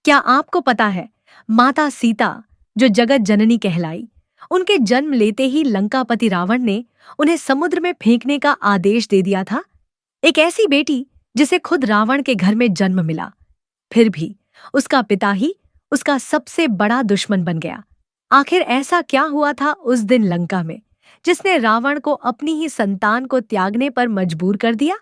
क्या आपको पता है, माता सीता जो जगत जननी कहलाई, उनके जन्म लेते ही लंकापति रावण ने उन्हें समुद्र में फेंकने का आदेश दे दिया था। एक ऐसी बेटी जिसे खुद रावण के घर में जन्म मिला, फिर भी उसका पिता ही उसका सबसे बड़ा दुश्मन बन गया। आखिर ऐसा क्या हुआ था उस दिन लंका में, जिसने रावण को अपनी ही संतान को त्यागने पर मजबूर कर दिया?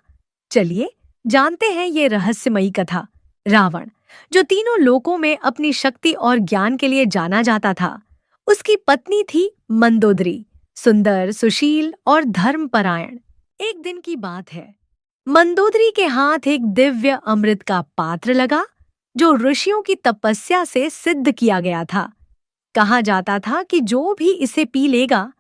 चलिए जानते हैं ये रहस्यमयी कथा। रावण, जो तीनों लोकों में अपनी शक्ति और ज्ञान के लिए जाना जाता था, उसकी पत्नी थी मंदोदरी, सुंदर, सुशील और धर्मपरायण। एक दिन की बात है, मंदोदरी के हाथ एक दिव्य अमृत का पात्र लगा, जो ऋषियों की तपस्या से सिद्ध किया गया था। कहा जाता था कि जो भी इसे पी लेगा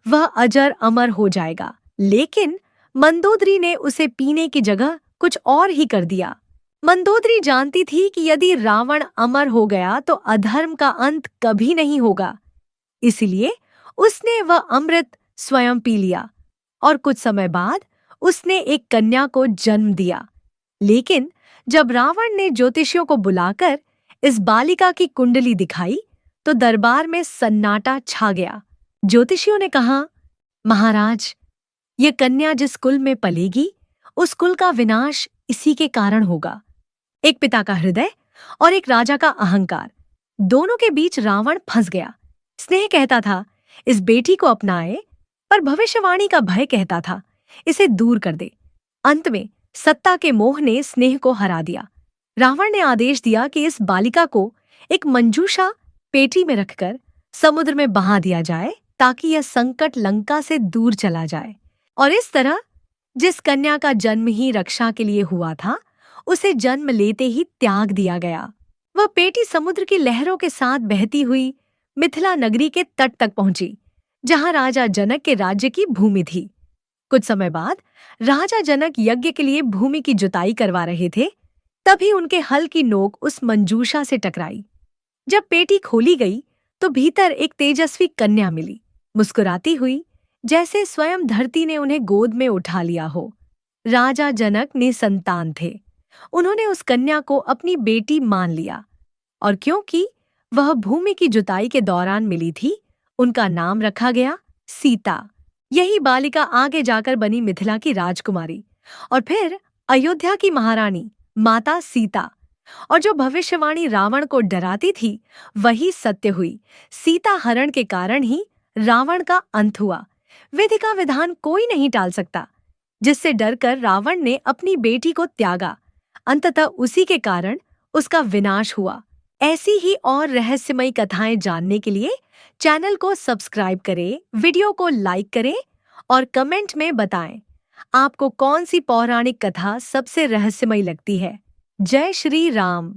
वह अजर अमर हो जाएगा, लेकिन मंदोदरी ने उसे पीने की जगह कुछ और ही कर दिया। मंदोदरी जानती थी कि यदि रावण अमर हो गया तो अधर्म का अंत कभी नहीं होगा, इसलिए उसने वह अमृत स्वयं पी लिया और कुछ समय बाद उसने एक कन्या को जन्म दिया। लेकिन जब रावण ने ज्योतिषियों को बुलाकर इस बालिका की कुंडली दिखाई तो दरबार में सन्नाटा छा गया। ज्योतिषियों ने कहा, महाराज, ये कन्या जिस कुल में पलेगी उस कुल का विनाश इसी के कारण होगा। एक पिता का हृदय और एक राजा का अहंकार, दोनों के बीच रावण फंस गया। स्नेह कहता था इस बेटी को अपनाए, पर भविष्यवाणी का भय कहता था इसे दूर कर दे। अंत में सत्ता के मोह ने स्नेह को हरा दिया। रावण ने आदेश दिया कि इस बालिका को एक मंजूषा पेटी में रखकर समुद्र में बहा दिया जाए, ताकि यह संकट लंका से दूर चला जाए। और इस तरह जिस कन्या का जन्म ही रक्षा के लिए हुआ था, उसे जन्म लेते ही त्याग दिया गया। वह पेटी समुद्र की लहरों के साथ बहती हुई मिथिला नगरी के तट तक पहुंची, जहां राजा जनक के राज्य की भूमि थी। कुछ समय बाद राजा जनक यज्ञ के लिए भूमि की जुताई करवा रहे थे, तभी उनके हल की नोक उस मंजूषा से टकराई। जब पेटी खोली गई तो भीतर एक तेजस्वी कन्या मिली, मुस्कुराती हुई, जैसे स्वयं धरती ने उन्हें गोद में उठा लिया हो। राजा जनक निसंतान थे। उन्होंने उस कन्या को अपनी बेटी मान लिया, और क्योंकि वह भूमि की जुताई के दौरान मिली थी, उनका नाम रखा गया सीता। यही बालिका आगे जाकर बनी मिथिला की राजकुमारी और फिर अयोध्या की महारानी माता सीता। और जो भविष्यवाणी रावण को डराती थी वही सत्य हुई। सीता हरण के कारण ही रावण का अंत हुआ। विधि का विधान कोई नहीं टाल सकता। जिससे डरकर रावण ने अपनी बेटी को त्यागा, अंततः उसी के कारण उसका विनाश हुआ। ऐसी ही और रहस्यमयी कथाएं जानने के लिए चैनल को सब्सक्राइब करें, वीडियो को लाइक करें और कमेंट में बताएं आपको कौन सी पौराणिक कथा सबसे रहस्यमयी लगती है। जय श्री राम।